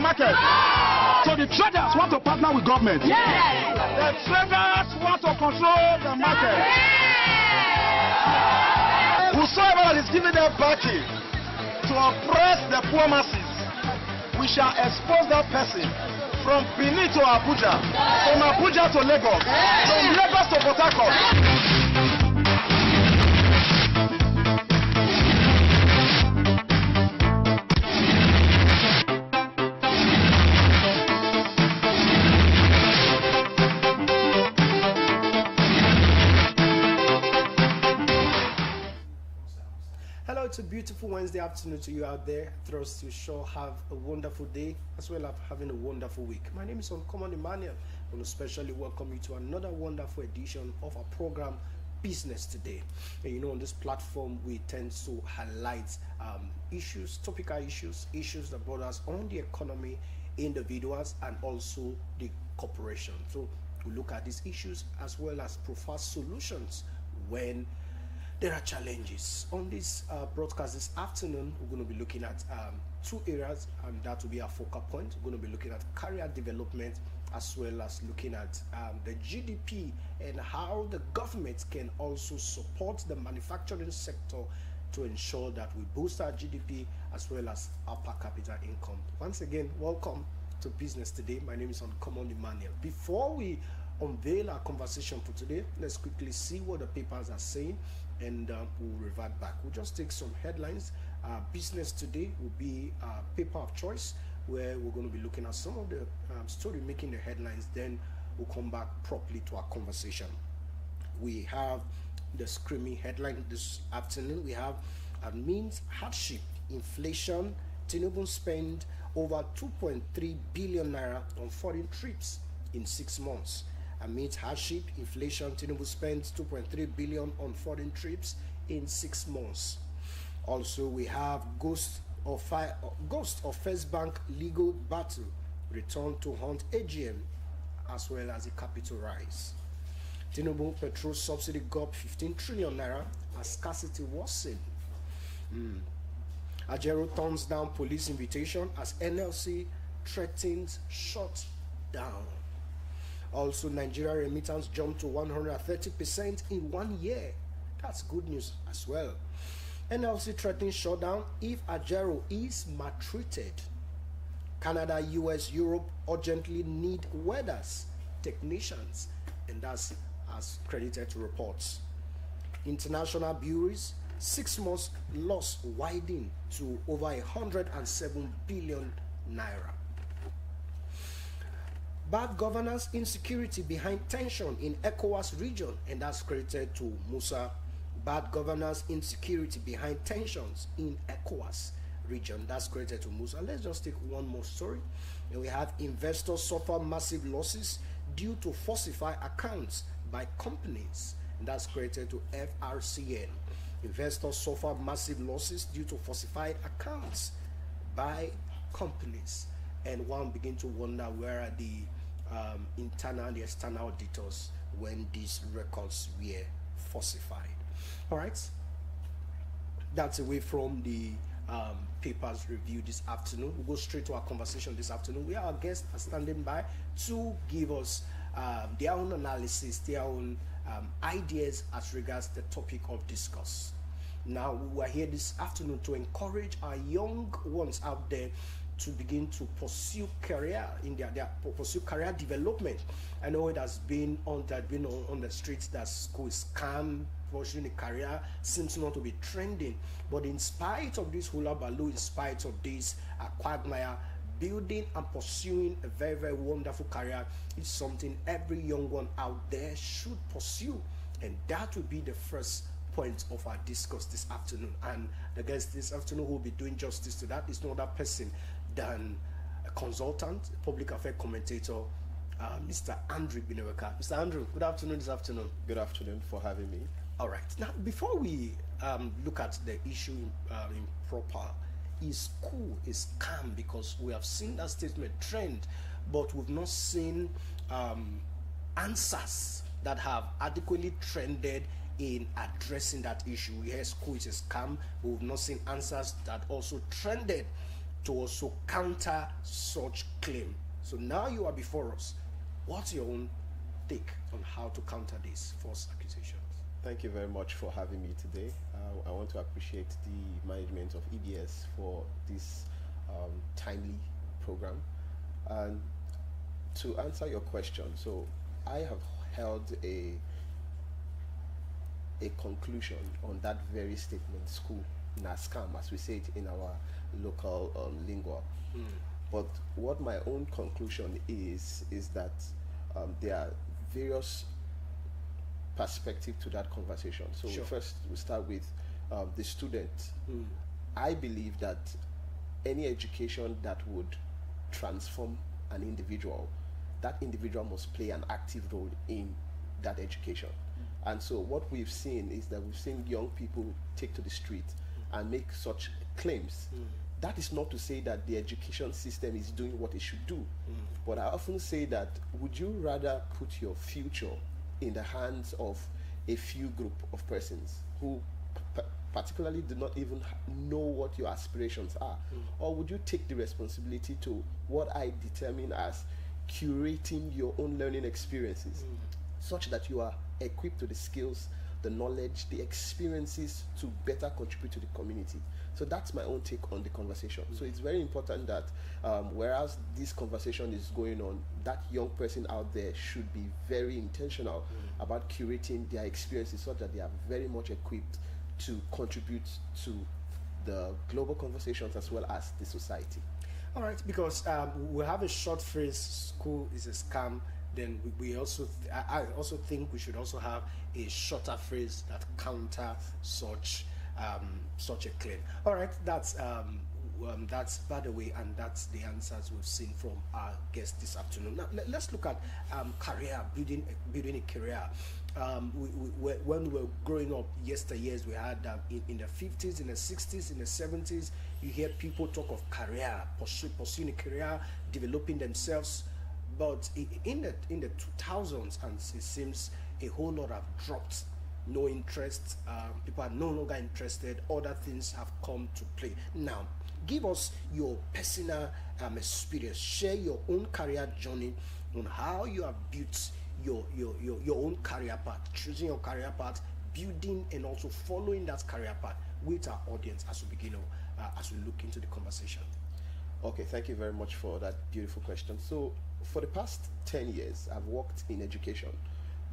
our market. So the traders want to partner with government. The traders want to control the market. Whosoever that is giving them backing to oppress the poor masses, we shall expose that person from Benin to Abuja, from Abuja to Lagos, from Lagos to Port Harcourt. Hello, it's a beautiful Wednesday afternoon to you out there. Trust you sure have a wonderful day as well as having a wonderful week. My name is Uncommon Emmanuel. I want to especially welcome you to another wonderful edition of our program, Business Today. And you know, on this platform, we tend to highlight issues, topical issues that borders on the economy, individuals, and also the corporation. So we look at these issues as well as provide solutions when there are challenges. On this broadcast this afternoon, we're going to be looking at two areas, and that will be our focal point. We're going to be looking at career development as well as looking at the GDP and how the government can also support the manufacturing sector to ensure that we boost our GDP as well as our per capita income. Once again, welcome to Business Today. My name is Uncommon Emmanuel. Before we unveil our conversation for today, let's quickly see what the papers are saying, and we'll revert back. We'll just take some headlines. Business Today will be a paper of choice where we're going to be looking at some of the story making the headlines. Then we'll come back properly to our conversation. We have the screaming headline this afternoon. We have means hardship, inflation. Tinubu spent over 2.3 billion naira on foreign trips in 6 months. Amid hardship, inflation, Tinubu spent 2.3 billion on foreign trips in 6 months. Also, we have ghost of First Bank legal battle return to haunt AGM as well as a capital rise. Tinubu petrol subsidy gulp 15 trillion naira as scarcity worsened. Ajero turns down police invitation as NLC threatens shut down. Also, Nigeria remittance jumped to 130% in 1 year. That's good news as well. NLC threatens shutdown if Ajero is maltreated. Canada, US, Europe urgently need welders, technicians, and that's as credited to reports. International bureaus, 6 months loss widened to over 107 billion naira. Bad governance, insecurity behind tension in ECOWAS region, and that's credited to Musa. Bad governance, insecurity behind tensions in ECOWAS region, that's credited to Musa. Let's just take one more story. And we have investors suffer massive losses due to falsified accounts by companies, and that's credited to FRCN. Investors suffer massive losses due to falsified accounts by companies, and one begin to wonder where are the internal and the external auditors when these records were falsified. All right, that's away from the papers review this afternoon. We'll go straight to our conversation this afternoon. We our guests are standing by to give us their own analysis, their own ideas as regards the topic of discourse. Now, we are here this afternoon to encourage our young ones out there to begin to pursue career in their pursue career development. I know it has been on the streets that school is scam, pursuing a career seems not to be trending. But in spite of this hula baloo, in spite of this quagmire, building and pursuing a very, very wonderful career is something every young one out there should pursue. And that will be the first point of our discourse this afternoon. And the guest this afternoon who will be doing justice to that is no other person than a consultant, a public affairs commentator, Mr. Andrew Bineweka. Mr. Andrew, good afternoon this afternoon. Good afternoon for having me. All right. Now, before we look at the issue in proper, is school is calm, because we have seen that statement trend, but we've not seen answers that have adequately trended in addressing that issue. We hear school is scam, but we've not seen answers that also trended to also counter such claim. So now you are before us. What's your own take on how to counter these false accusations? Thank you very much for having me today. I want to appreciate the management of EBS for this timely program. And to answer your question, so I have held a conclusion on that very statement, school na scam, as we say it in our local lingua. But what my own conclusion is that there are various perspectives to that conversation. So Sure. first we start with the student. I believe that any education that would transform an individual, that individual must play an active role in that education. And so what we've seen is that we've seen young people take to the street and make such claims. That is not to say that the education system is doing what it should do. But I often say that, would you rather put your future in the hands of a few group of persons who particularly do not even know what your aspirations are? Or would you take the responsibility to what I determine as curating your own learning experiences such that you are equipped to the skills, the knowledge, the experiences to better contribute to the community? So that's my own take on the conversation. So it's very important that whereas this conversation is going on, that young person out there should be very intentional about curating their experiences so that they are very much equipped to contribute to the global conversations as well as the society. All right, because we have a short phrase, school is a scam. Then we also, I also think we should also have a shorter phrase that counter such such a claim. All right, that's by the way, and that's the answers we've seen from our guest this afternoon. Now let's look at career, building a career. When we were growing up yesteryears, we had in the 50s, in the 60s, in the 70s, you hear people talk of career, pursuing a career, developing themselves. But in the 2000s, and it seems a whole lot have dropped. No interest. People are no longer interested. Other things have come to play. Now, give us your personal experience. Share your own career journey on how you have built your own career path, choosing your career path, building and also following that career path with our audience as we begin as we look into the conversation. Okay, thank you very much for that beautiful question. So for the past 10 years, I've worked in education,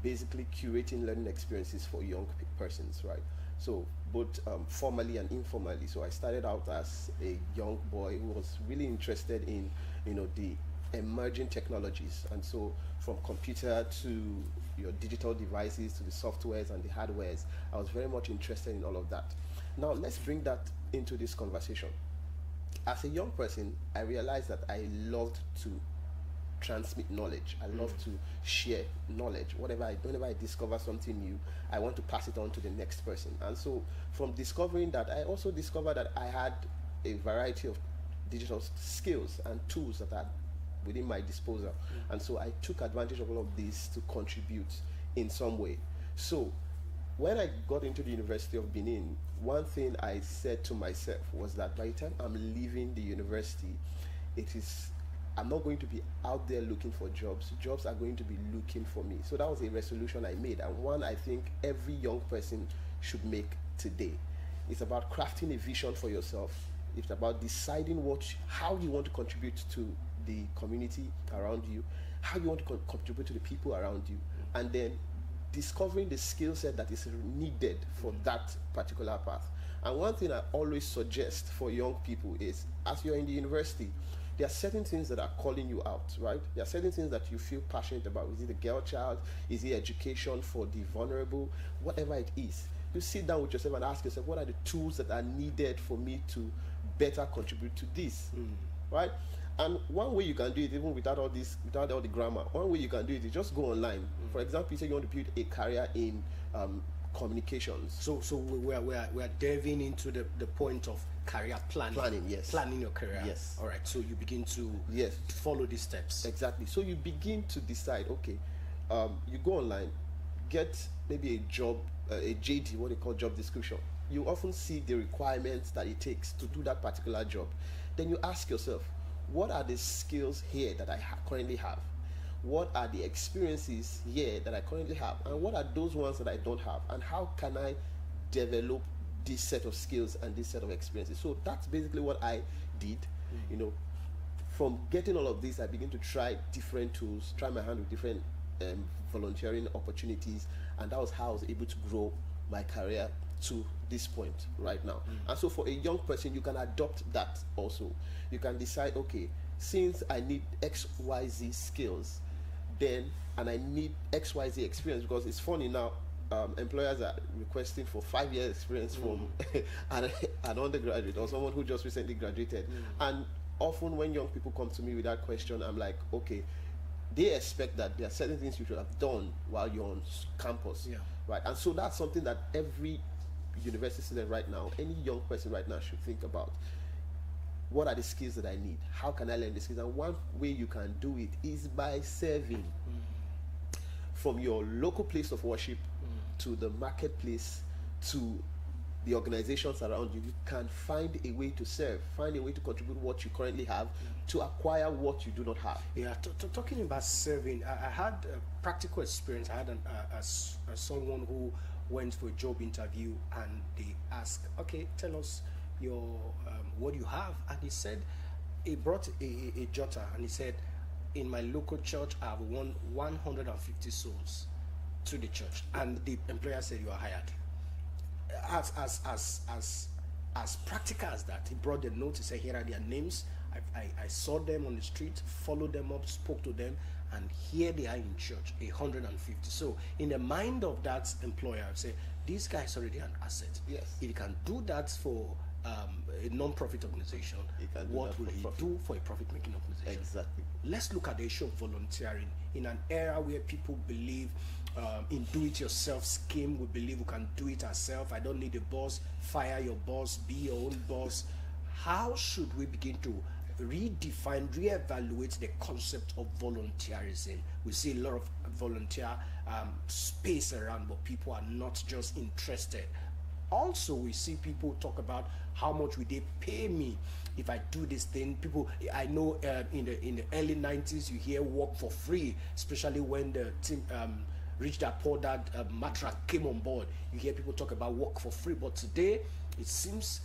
basically curating learning experiences for young persons, right? So both formally and informally. So I started out as a young boy who was really interested in, the emerging technologies. And so from computer to your digital devices to the softwares and the hardwares, I was very much interested in all of that. Now let's bring that into this conversation. As a young person, I realized that I loved to transmit knowledge. I love to share knowledge. Whenever I discover something new, I want to pass it on to the next person. And so from discovering that, I also discovered that I had a variety of digital skills and tools that are within my disposal. And so I took advantage of all of these to contribute in some way. So when I got into the University of Benin, one thing I said to myself was that by the time I'm leaving the university, I'm not going to be out there looking for jobs. Jobs are going to be looking for me. So that was a resolution I made, and one I think every young person should make today. It's about crafting a vision for yourself. It's about deciding how you want to contribute to the community around you, how you want to contribute to the people around you, and then discovering the skill set that is needed for that particular path. And one thing I always suggest for young people is, as you're in the university, there are certain things that are calling you out, right? There are certain things that you feel passionate about. Is it the girl child? Is it education for the vulnerable? Whatever it is, you sit down with yourself and ask yourself, what are the tools that are needed for me to better contribute to this, right? And one way you can do it, even without all the grammar, one way you can do it is just go online. For example, you say you want to build a career in communications. So we are delving into the point of career planning. Planning, yes. Planning your career. Yes. All right. So you begin to follow these steps. Exactly. So you begin to decide. Okay, you go online, get maybe a job, a JD, what they call job description. You often see the requirements that it takes to do that particular job. then you ask yourself, what are the skills here that I currently have? What are the experiences here that I currently have? And what are those ones that I don't have? And how can I develop this set of skills and this set of experiences? So that's basically what I did. You know, from getting all of this, I began to try different tools, try my hand with different volunteering opportunities, and that was how I was able to grow my career to this point right now. And so for a young person, you can adopt that also. You can decide, okay, since I need XYZ skills, then, and I need XYZ experience, because it's funny now, employers are requesting for 5 years experience from an undergraduate or someone who just recently graduated. And often when young people come to me with that question, I'm like, okay, they expect that there are certain things you should have done while you're on campus, right? And so that's something that every university student right now, any young person right now should think about. What are the skills that I need? How can I learn the skills? And one way you can do it is by serving. From your local place of worship to the marketplace to the organizations around you, you can find a way to serve, find a way to contribute what you currently have to acquire what you do not have. Yeah, talking about serving, I had a practical experience. I had someone who went for a job interview, and they asked, okay, tell us your what you have. And he said, he brought a jotter, and he said, in my local church, I have won 150 souls to the church. And the employer said, you are hired. As practical as that, he brought the note. He said, here are their names. I saw them on the street, followed them up, spoke to them, and here they are in church, 150. So in the mind of that employer, I would say, this guy is already an asset. Yes. If he can do that for a non-profit organization, what will he do for a profit-making organization? Exactly. Let's look at the issue of volunteering. In an era where people believe in do-it-yourself scheme, we believe we can do it ourselves. I don't need a boss. Fire your boss. Be your own boss. How should we begin to redefine, reevaluate the concept of volunteerism? We see a lot of volunteer space around, but people are not just interested. Also, we see people talk about how much would they pay me if I do this thing. People, I know in the early 90s, you hear work for free, especially when the team Rich Dad Poor Dad mantra came on board. You hear people talk about work for free, but today it seems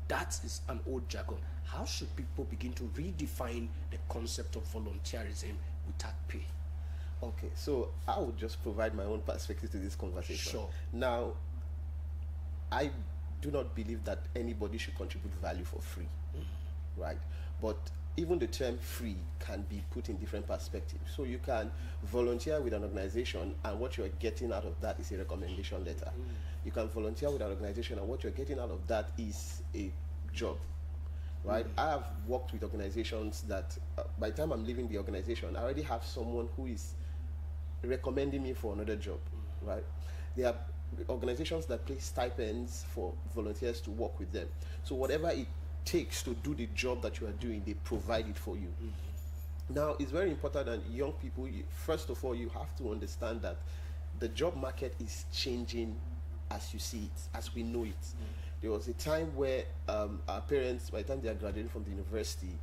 that is an old jargon. How should people begin to redefine the concept of volunteerism without pay? Okay, so I would just provide my own perspective to this conversation. Sure. Now, I do not believe that anybody should contribute value for free, right? But even the term free can be put in different perspectives. So you can volunteer with an organization, and what you're getting out of that is a recommendation letter. You can volunteer with an organization, and what you're getting out of that is a job, right? I have worked with organizations that by the time I'm leaving the organization, I already have someone who is recommending me for another job, right? There are organizations that pay stipends for volunteers to work with them. So whatever it takes to do the job that you are doing, they provide it for you. Now, it's very important that young people, first of all, you have to understand that the job market is changing as you see it, as we know it. There was a time where our parents, by the time they are graduating from the university,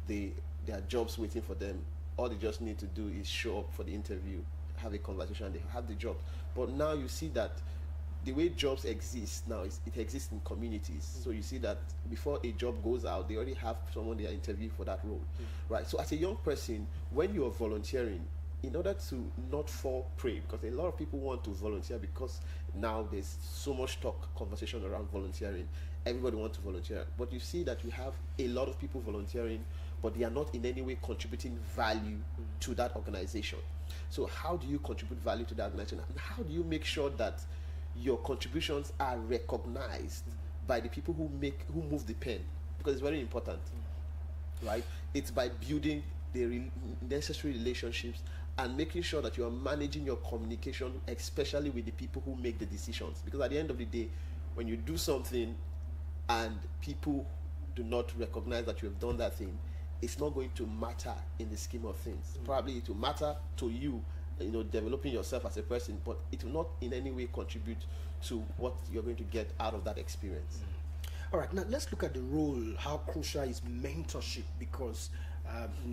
there are jobs waiting for them. All they just need to do is show up for the interview, have a conversation, and they have the job. But now you see that the way jobs exist now, it exists in communities. So you see that before a job goes out, they already have someone they are interviewing for that role, right? So as a young person, when you are volunteering, in order to not fall prey, because a lot of people want to volunteer because now there's so much conversation around volunteering. Everybody wants to volunteer, but you see that you have a lot of people volunteering, but they are not in any way contributing value to that organization. So how do you contribute value to that organization? And how do you make sure that your contributions are recognized by the people who move the pen? Because it's very important, right? It's by building the necessary relationships and making sure that you are managing your communication, especially with the people who make the decisions. Because at the end of the day, when you do something and people do not recognize that you have done that thing, it's not going to matter in the scheme of things. Probably it will matter to you, developing yourself as a person, but it will not in any way contribute to what you're going to get out of that experience. All right, now let's look at the role, how crucial is mentorship, because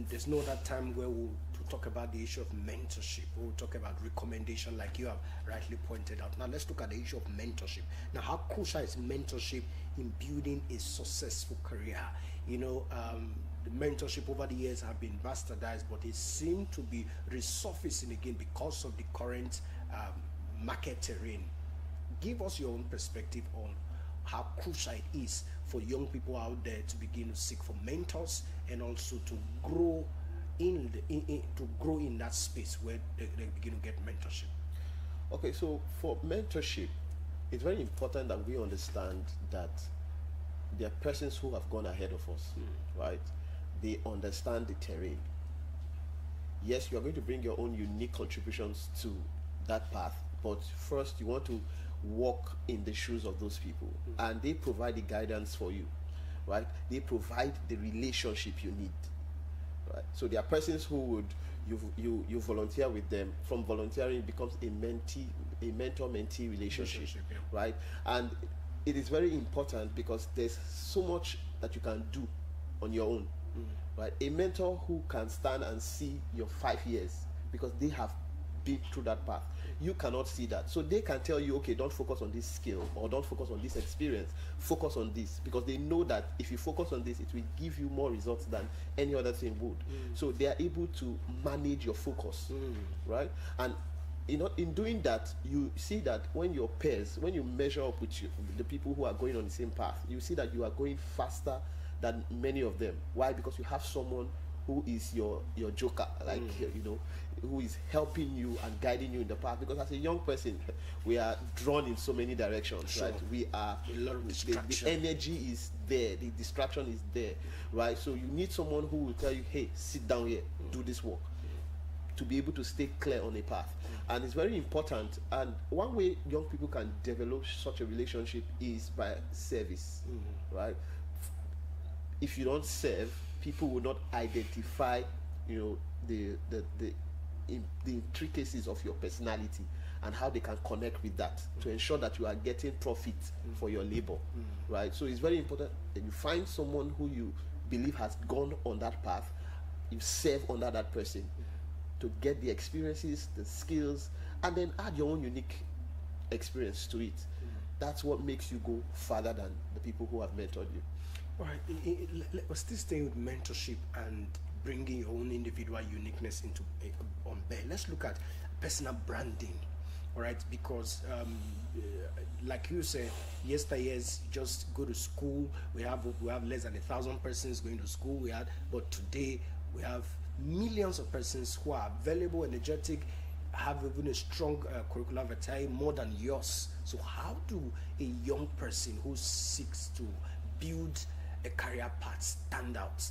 there's no other time where we'll talk about the issue of mentorship. We'll talk about recommendation, like you have rightly pointed out. Now let's look at the issue of mentorship. Now, how crucial is mentorship in building a successful career? You know, the mentorship over the years have been bastardized, but it seems to be resurfacing again because of the current market terrain. Give us your own perspective on how crucial it is for young people out there to begin to seek for mentors, and also to grow in that space where they begin to get mentorship. Okay, so for mentorship, it's very important that we understand that there are persons who have gone ahead of us, right? They understand the terrain. Yes, you are going to bring your own unique contributions to that path, but first you want to walk in the shoes of those people, and they provide the guidance for you, right? They provide the relationship you need, right? So there are persons who would you volunteer with them. From volunteering, it becomes a mentor-mentee relationship, yeah. Right? And it is very important because there's so much that you can do on your own, right? A mentor who can stand and see your 5 years because they have been through that path. You cannot see that. So they can tell you, okay, don't focus on this skill or don't focus on this experience. Focus on this, because they know that if you focus on this, it will give you more results than any other thing would. So they are able to manage your focus, right? And in doing that, you see that when your peers, when you measure up with the people who are going on the same path, you see that you are going faster than many of them. Why? Because you have someone who is your joker, like who is helping you and guiding you in the path. Because as a young person, we are drawn in so many directions, sure. Right? We are a lot of distraction. The energy is there, the distraction is there, right? So you need someone who will tell you, hey, sit down here, do this work, to be able to stay clear on a path. And it's very important. And one way young people can develop such a relationship is by service, right? If you don't serve, people will not identify, the intricacies of your personality and how they can connect with that to ensure that you are getting profit for your labor, right? So it's very important that you find someone who you believe has gone on that path, you serve under that person to get the experiences, the skills, and then add your own unique experience to it. That's what makes you go further than the people who have mentored you. All right, let's still stay with mentorship and bringing your own individual uniqueness into on bear. Let's look at personal branding, all right? Because like you said, yesteryears, just go to school. We have less than 1,000 persons going to school. But today we have millions of persons who are available, energetic, have even a strong curricular verite, more than yours. So how do a young person who seeks to build a career path stand out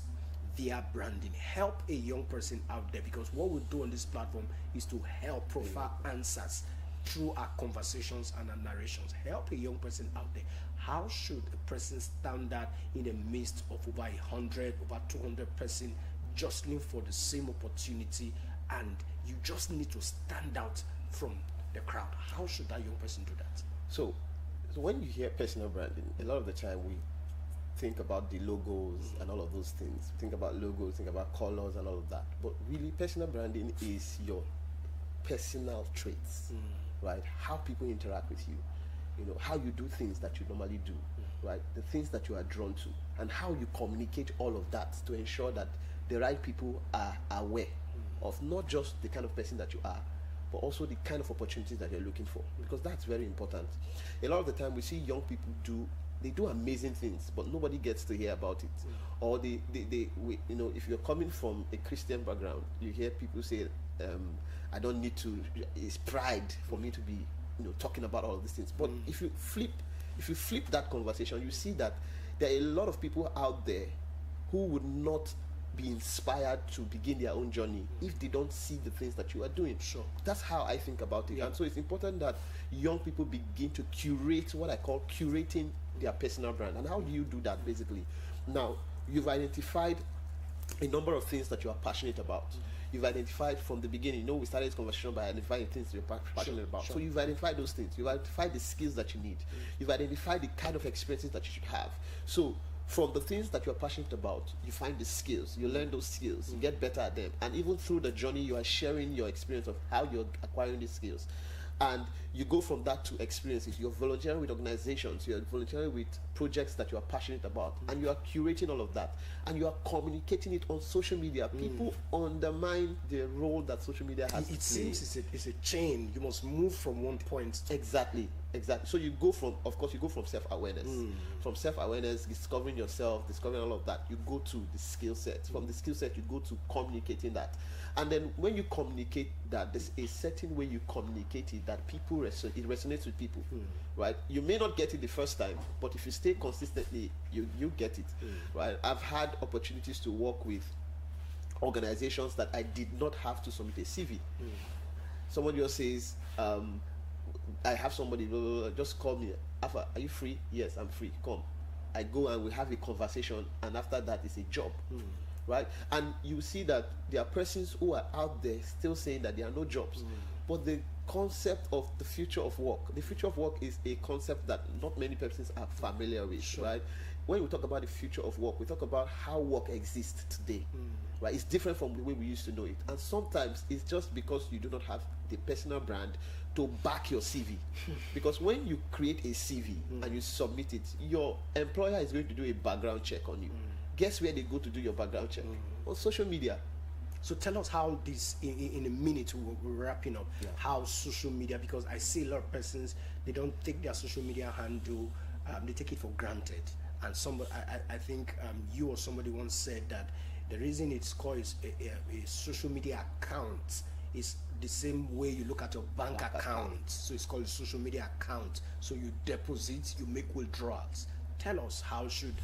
via branding, help a young person out there? Because what we do on this platform is to help provide answers through our conversations and our narrations. Help a young person out there. How should a person stand out in the midst of over 100, over 200 person jostling for the same opportunity, and you just need to stand out from the crowd? How should that young person do that? So when you hear personal branding, a lot of the time we think about the logos and all of those things. Think about logos, think about colors and all of that. But really, personal branding is your personal traits, right? How people interact with you, how you do things that you normally do, right? The things that you are drawn to, and how you communicate all of that to ensure that the right people are aware of not just the kind of person that you are, but also the kind of opportunities that you're looking for, because that's very important. A lot of the time we see young people they do amazing things, but nobody gets to hear about it. Or if you're coming from a Christian background, you hear people say, I don't need to, it's pride for me to be talking about all of these things. But if you flip that conversation, you see that there are a lot of people out there who would not be inspired to begin their own journey if they don't see the things that you are doing. Sure. That's how I think about it. Yeah. And so it's important that young people begin to curate, what I call curating their personal brand. And how do you do that, basically? Now, you've identified a number of things that you are passionate about. You've identified from the beginning. We started this conversation by identifying things you're passionate about. Sure. So you've identified those things. You've identified the skills that you need. You've identified the kind of experiences that you should have. So from the things that you're passionate about, you find the skills. You learn those skills. You get better at them. And even through the journey, you are sharing your experience of how you're acquiring these skills. And you go from that to experiences. You're volunteering with organizations, you're volunteering with projects that you are passionate about, and you are curating all of that, and you are communicating it on social media. People undermine the role that social media has. It seems it's a chain. You must move from one point to Exactly. So you go from, of course, you go from self-awareness. From self-awareness, discovering yourself, discovering all of that, you go to the skill set. From the skill set, you go to communicating that. And then when you communicate that, there's a certain way you communicate it that people it resonates with people, right? You may not get it the first time, but if you stay consistently, you get it, right? I've had opportunities to work with organizations that I did not have to submit a CV. Someone just says, I have somebody, blah, blah, blah, just call me. Alpha, are you free? Yes, I'm free. Come. I go and we have a conversation, and after that, it's a job. Right? And you see that there are persons who are out there still saying that there are no jobs. But the concept of the future of work is a concept that not many persons are familiar with, right? When we talk about the future of work, we talk about how work exists today, right? It's different from the way we used to know it. And sometimes it's just because you do not have the personal brand to back your CV. Because when you create a CV and you submit it, your employer is going to do a background check on you. Guess where they go to do your background check? On social media. So tell us how this, in a minute, we're wrapping up, how social media, because I see a lot of persons, they don't take their social media handle, they take it for granted. And somebody, I think you or somebody once said that the reason it's called a social media account is the same way you look at your bank account. So it's called a social media account. So you deposit, you make withdrawals. Tell us, how should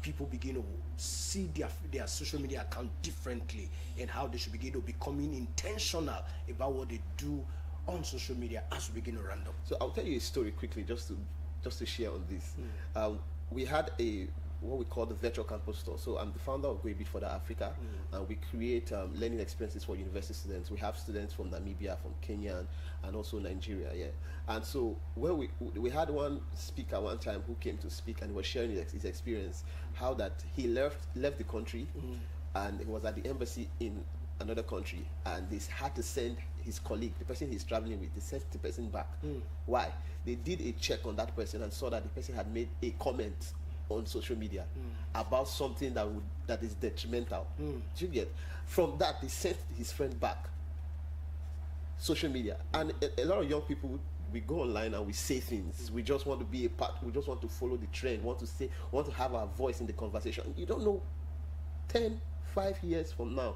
people begin to see their social media account differently, and how they should begin to becoming intentional about what they do on social media as we begin to round up. So I'll tell you a story quickly, just to share on this. We had what we call the virtual campus store. So I'm the founder of Go A Bit Further Africa, and we create learning experiences for university students. We have students from Namibia, from Kenya, and also Nigeria. And so when we had one speaker one time who came to speak, and he was sharing his experience, how that he left the country, and he was at the embassy in another country, and they had to send his colleague, the person he's traveling with, they sent the person back. Why? They did a check on that person and saw that the person had made a comment on social media about something that is detrimental. Do you get? From that, they sent his friend back. Social media. And a lot of young people, we go online and we say things. We just want to be a part. We just want to follow the trend. Want to have our voice in the conversation. You don't know, 5 years from now,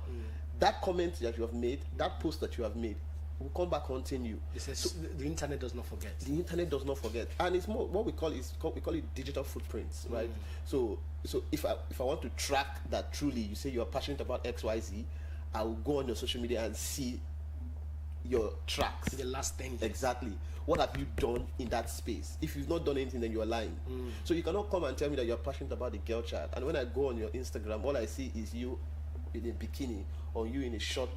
that comment that you have made, that post that you have made, will come back haunting you. So the internet does not forget. The internet does not forget, and it's more what we call it digital footprints, right? So if I want to track that truly, you say you are passionate about XYZ, I will go on your social media and see your tracks. The last thing. Exactly. What have you done in that space? If you've not done anything, then you are lying. So you cannot come and tell me that you're passionate about the girl child, and when I go on your Instagram, all I see is you in a bikini, or you in a short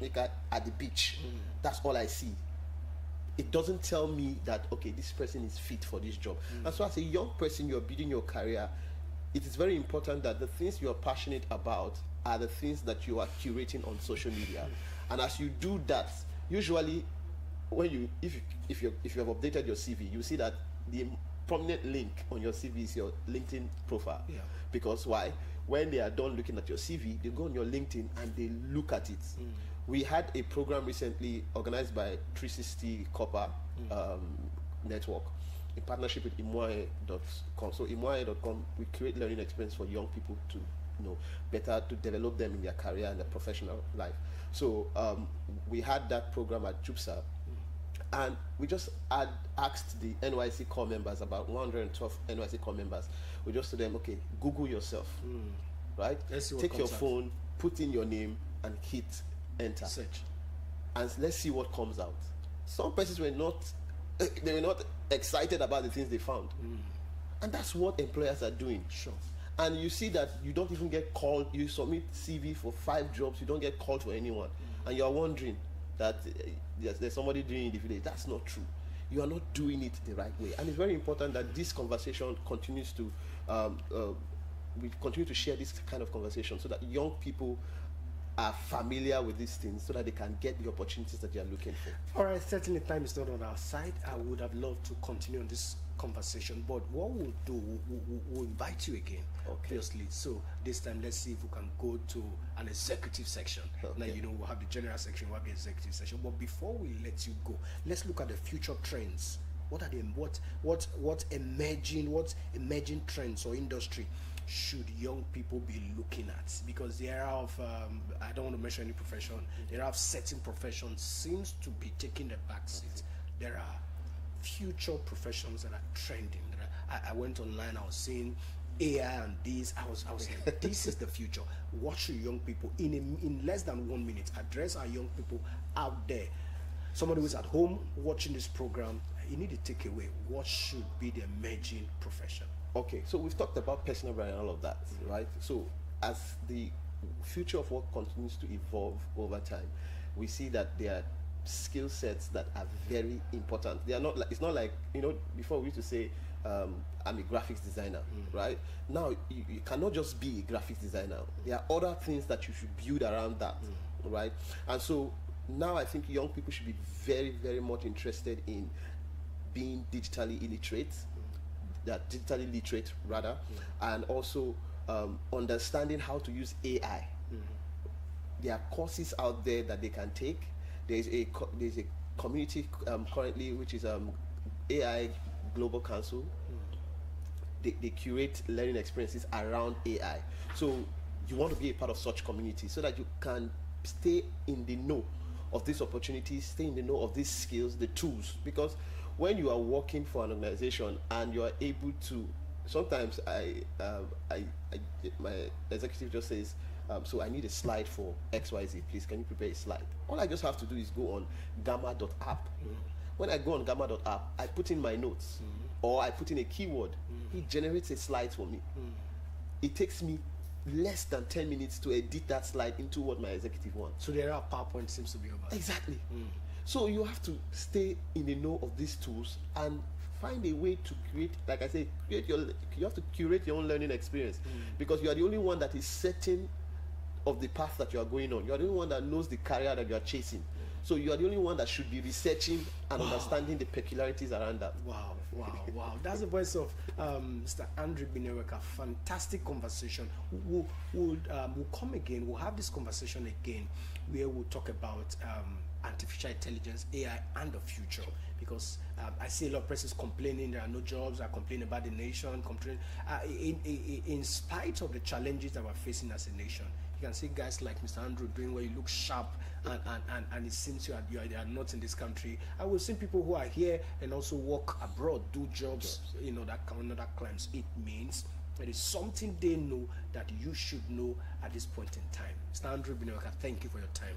knicker at the beach. That's all I see. It doesn't tell me that, okay, this person is fit for this job. And so as a young person, you're building your career, it is very important that the things you're passionate about are the things that you are curating on social media. And as you do that, usually when if you have updated your CV, you see that the prominent link on your CV is your LinkedIn profile. Because why? When they are done looking at your CV, they go on your LinkedIn and they look at it. We had a program recently organized by 360 Copper Network in partnership with imwae.com. So imwae.com, we create learning experience for young people to better to develop them in their career and their professional life. So we had that program at JUPSA, and we just asked the NYC core members, about 112 NYC core members, we just told them, okay, Google yourself, right? Take your phone, put in your name, and hit enter. Search. And let's see what comes out. Some persons were not excited about the things they found. And that's what employers are doing. Sure. And you see that you don't even get called. You submit CV for 5 jobs, you don't get called for anyone, and you're wondering that yes, there's somebody doing it in the village. That's not true. You are not doing it the right way, and it's very important that this conversation continues to we continue to share this kind of conversation so that young people are familiar with these things so that they can get the opportunities that they are looking for. All right, certainly time is not on our side. I would have loved to continue on this conversation, but what we'll do, we'll invite you again, obviously. So this time, let's see if we can go to an executive section. Now, you know, we'll have the general section, we'll have the executive section. But before we let you go, let's look at the future trends. What are the what emerging trends or industry should young people be looking at? Because the era of I don't want to mention any profession, the era of certain professions seems to be taking the back seat. There are future professions that are trending. I went online, I was seeing AI and this. I was like, this is the future. What should young people in less than 1 minute address our young people out there? Somebody who's at home watching this program, you need to take away what should be the emerging profession. Okay, so we've talked about personal brand and all of that, right? So as the future of work continues to evolve over time, we see that there are skill sets that are very important. They are not like, it's not like, you know, before we used to say I'm a graphics designer, right? Now you cannot just be a graphics designer. There are other things that you should build around that, right? And so now I think young people should be very, very much interested in being digitally illiterate, digitally literate rather, and also understanding how to use AI. There are courses out there that they can take. There's a community currently which is AI Global Council. They curate learning experiences around AI. So you want to be a part of such community so that you can stay in the know of these opportunities, stay in the know of these skills, the tools. Because when you are working for an organization and you are able to, sometimes my executive just says, so I need a slide for XYZ, please can you prepare a slide? All I just have to do is go on gamma.app. When I go on gamma.app, I put in my notes or I put in a keyword. It generates a slide for me. It takes me less than 10 minutes to edit that slide into what my executive wants. So there are PowerPoint seems to be about. Exactly. So you have to stay in the know of these tools and find a way to create, like I say, you have to curate your own learning experience, because you are the only one that is certain of the path that you are going on. You are the only one that knows the career that you are chasing. So you are the only one that should be researching and understanding the peculiarities around that. Wow. That's the voice of Mr. Andrew Bineweka. Fantastic conversation. We'll come again. We'll have this conversation again where we'll talk about artificial intelligence, AI, and the future. Because I see a lot of persons complaining there are no jobs, are complaining about the nation, in spite of the challenges that we're facing as a nation. You can see guys like Mr. Andrew doing where you look sharp and it seems you are not in this country. I will see people who are here and also work abroad, do jobs, you know, that other climes. It means there is something they know that you should know at this point in time. Mr. Andrew Bineweka, thank you for your time.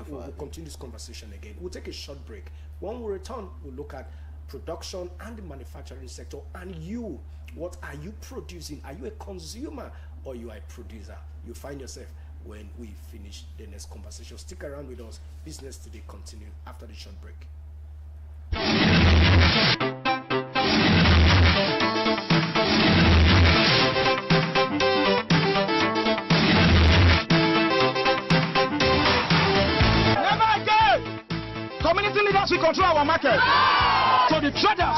We'll continue this conversation again. We'll take a short break. When we return, we'll look at production and the manufacturing sector. And you, what are you producing? Are you a consumer or you are a producer? You find yourself when we finish the next conversation. Stick around with us. Business Today continue after the short break. Never again! Community leaders will control our market. So the traders